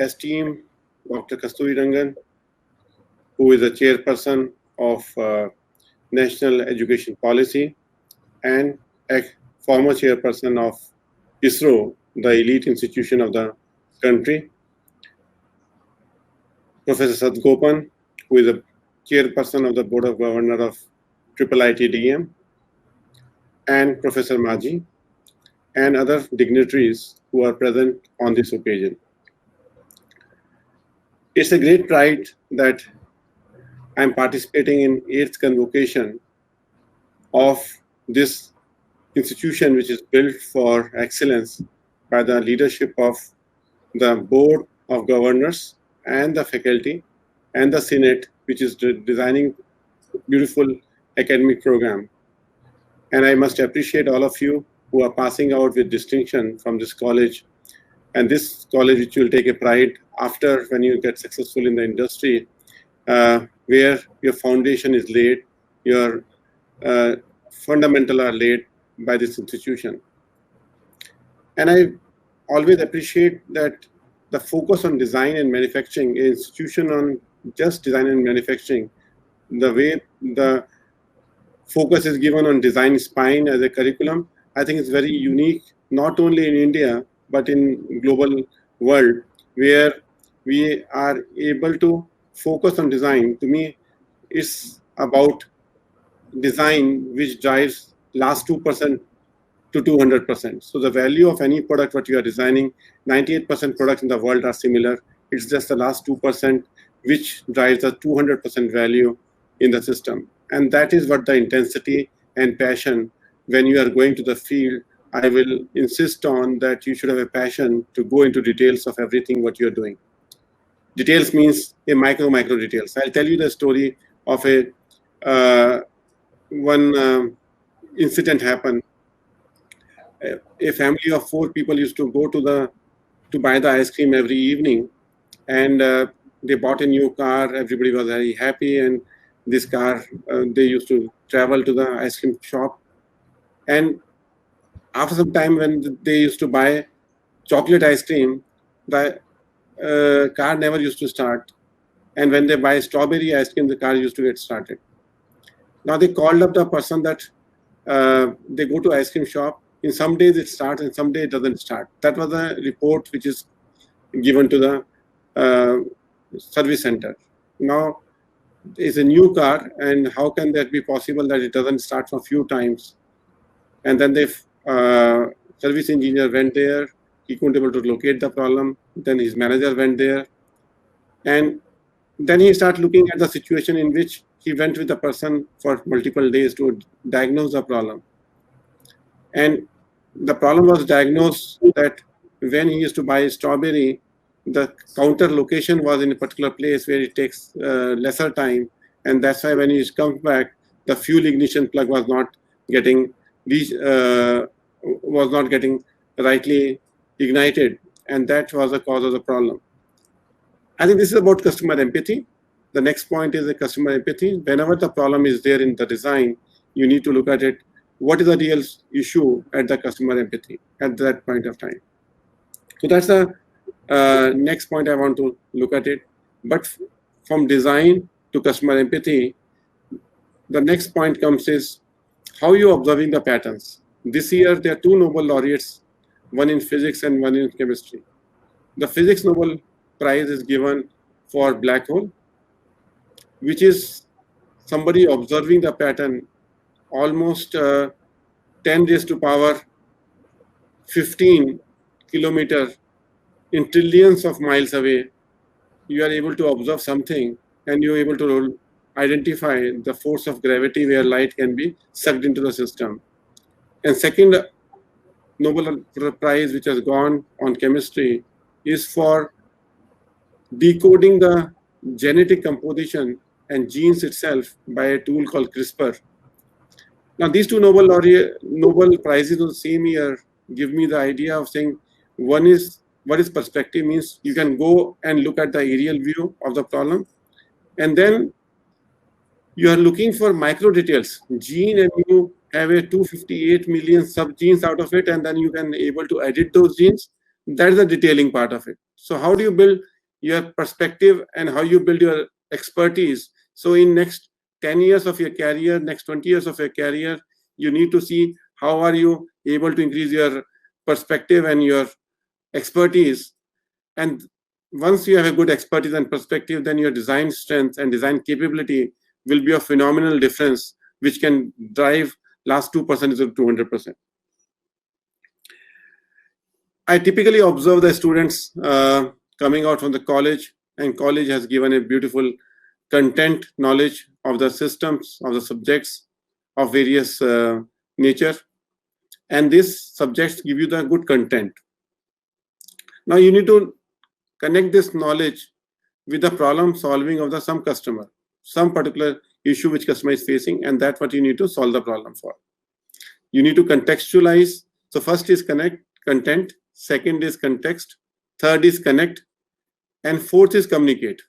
esteemed Dr. Kasturi Rangan, who is the chairperson of National Education Policy and a former chairperson of ISRO, the elite institution of the country. Professor Sadgopan, who is the chairperson of the Board of Governors of IIITDM, and Professor Maji, and other dignitaries who are present on this occasion. It's a great pride that I'm participating in 8th Convocation of this institution, which is built for excellence by the leadership of the Board of Governors and the faculty and the Senate, which is designing beautiful academic program. And I must appreciate all of you who are passing out with distinction from this college. And this college, which will take a pride after when you get successful in the industry, where your foundation is laid, your fundamental are laid by this institution. And I always appreciate that the focus on design and manufacturing, an institution on just design and manufacturing, the way the focus is given on design spine as a curriculum, I think it's very unique, not only in India, but in global world, where we are able to focus on design. To me, it's about design which drives last 2% to 200%. So the value of any product what you are designing, 98% products in the world are similar. It's just the last 2% which drives the 200% value in the system. And that is what the intensity and passion, when you are going to the field, I will insist on that you should have a passion to go into details of everything what you're doing. Details means a micro details. I'll tell you the story of a one incident happened. A family of 4 people used to go to buy the ice cream every evening, and they bought a new car. Everybody was very happy, and this car they used to travel to the ice cream shop. And after some time, when they used to buy chocolate ice cream, the car never used to start. And when they buy strawberry ice cream, the car used to get started. Now they called up the person that they go to ice cream shop. In some days it starts, and some days it doesn't start. That was a report which is given to the service center. Now it's a new car, and how can that be possible that it doesn't start for a few times? And then the service engineer went there. He couldn't able to locate the problem. Then his manager went there, and then he started looking at the situation in which he went with the person for multiple days to diagnose the problem. And the problem was diagnosed that when he used to buy strawberry, the counter location was in a particular place where it takes lesser time, and that's why when he comes back, the fuel ignition plug was not getting rightly ignited, and that was the cause of the problem. I think this is about customer empathy. The next point is the customer empathy. Whenever the problem is there in the design, you need to look at it. What is the real issue at the customer empathy at that point of time? So that's the next point I want to look at it. But from design to customer empathy, the next point comes is how you observing the patterns. This year, there are 2 Nobel laureates, one in physics and one in chemistry. The physics Nobel Prize is given for black hole, which is somebody observing the pattern almost 10 raised to power 15 kilometers in trillions of miles away. You are able to observe something, and you're able to identify the force of gravity where light can be sucked into the system. And second Nobel Prize, which has gone on chemistry, is for decoding the genetic composition and genes itself by a tool called CRISPR. Now, these 2 Nobel Prizes of the same year give me the idea of saying, one is, what is perspective means? You can go and look at the aerial view of the problem, and then you are looking for micro details, gene, and you have a 258 million sub-genes out of it, and then you can able to edit those genes. That is the detailing part of it. So how do you build your perspective and how you build your expertise? So in next 10 years of your career, next 20 years of your career, you need to see how are you able to increase your perspective and your expertise. And once you have a good expertise and perspective, then your design strength and design capability will be a phenomenal difference, which can drive last 2% to 200%. I typically observe the students coming out from the college, and college has given a beautiful content knowledge of the systems, of the subjects of various nature. And these subjects give you the good content. Now you need to connect this knowledge with the problem solving of the some customer, some particular issue which customer is facing, and that's what you need to solve the problem for. You need to contextualize. So first is content, second is context, third is connect, and fourth is communicate.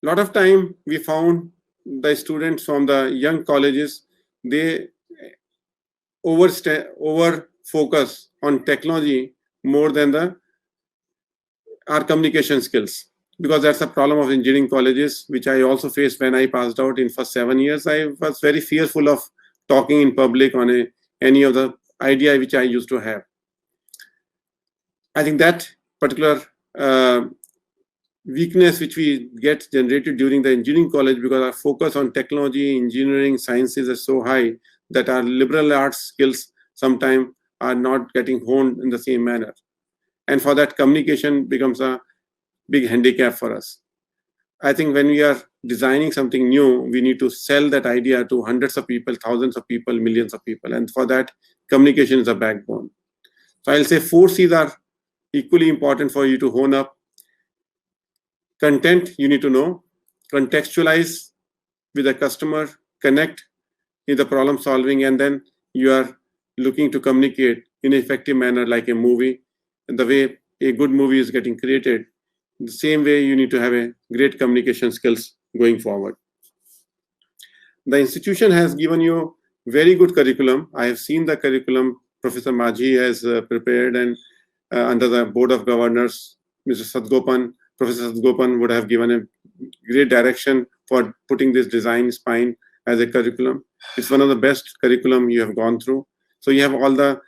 A lot of time we found the students from the young colleges, they over focus on technology more than our communication skills, because that's a problem of engineering colleges, which I also faced when I passed out in first 7 years. I was very fearful of talking in public on any of the idea which I used to have. I think that particular weakness which we get generated during the engineering college, because our focus on technology, engineering, sciences is so high that our liberal arts skills sometimes are not getting honed in the same manner. And for that, communication becomes a big handicap for us. I think when we are designing something new, we need to sell that idea to hundreds of people, thousands of people, millions of people. And for that, communication is a backbone. So I'll say 4 C's are equally important for you to hone up. Content, you need to know. Contextualize with the customer, connect in the problem solving, and then you are looking to communicate in an effective manner like a movie. And the way a good movie is getting created, the same way you need to have a great communication skills going forward. The institution has given you very good curriculum. I have seen the curriculum Professor Majhi has prepared, and under the Board of Governors, Professor Sadgopan would have given a great direction for putting this design spine as a curriculum. It's one of the best curriculum you have gone through. So you have all the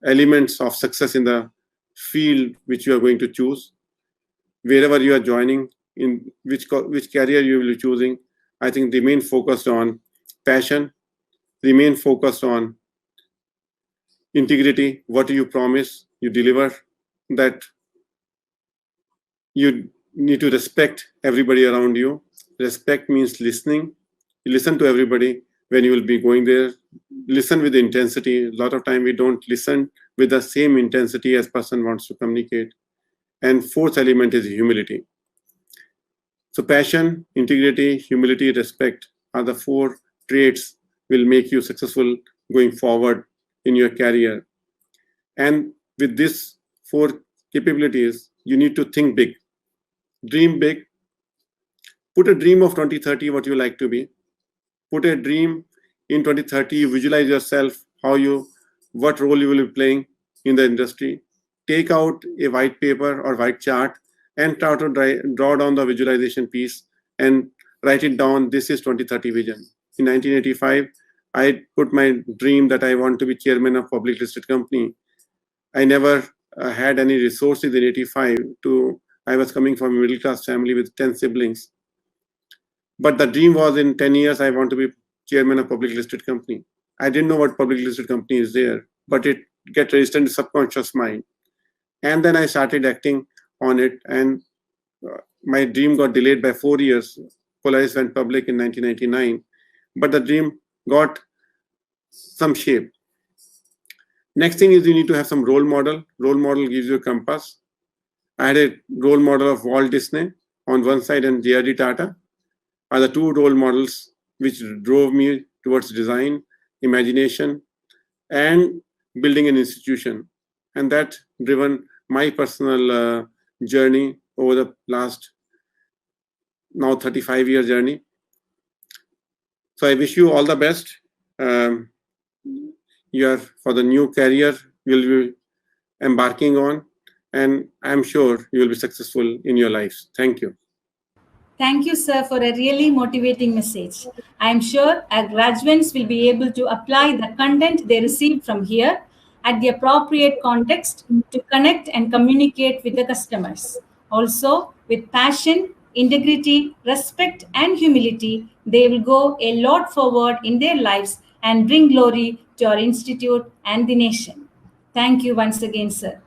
elements of success in the field which you are going to choose. Wherever you are joining, in which career you will be choosing, I think remain focused on passion, remain focused on integrity. What do you promise, you deliver. That you need to respect everybody around you. Respect means listening. You listen to everybody when you will be going there. Listen with intensity. A lot of time we don't listen with the same intensity as person wants to communicate. And fourth element is humility. So passion, integrity, humility, respect are the 4 traits will make you successful going forward in your career. And with these 4 capabilities, you need to think big, dream big, put a dream of 2030, what you like to be. Put a dream in 2030, you visualize yourself, what role you will be playing in the industry. Take out a white paper or white chart and try to draw down the visualization piece and write it down. This is 2030 vision. In 1985, I put my dream that I want to be chairman of public listed company. I never had any resources in 85 I was coming from a middle class family with 10 siblings. But the dream was in 10 years, I want to be chairman of public listed company. I didn't know what public listed company is there, but it get registered in the subconscious mind. And then I started acting on it, and my dream got delayed by 4 years. Polaris went public in 1999, but the dream got some shape. Next thing is you need to have some role model. Role model gives you a compass. I had a role model of Walt Disney on one side and J.R.D. Tata are the 2 role models which drove me towards design, imagination, and building an institution. And that driven my personal journey over the last now 35-year journey. So I wish you all the best. For the new career, you'll be embarking on, and I'm sure you will be successful in your lives. Thank you. Thank you, sir, for a really motivating message. I am sure our graduates will be able to apply the content they receive from here at the appropriate context to connect and communicate with the customers. Also, with passion, integrity, respect, and humility, they will go a lot forward in their lives and bring glory to our institute and the nation. Thank you once again, sir.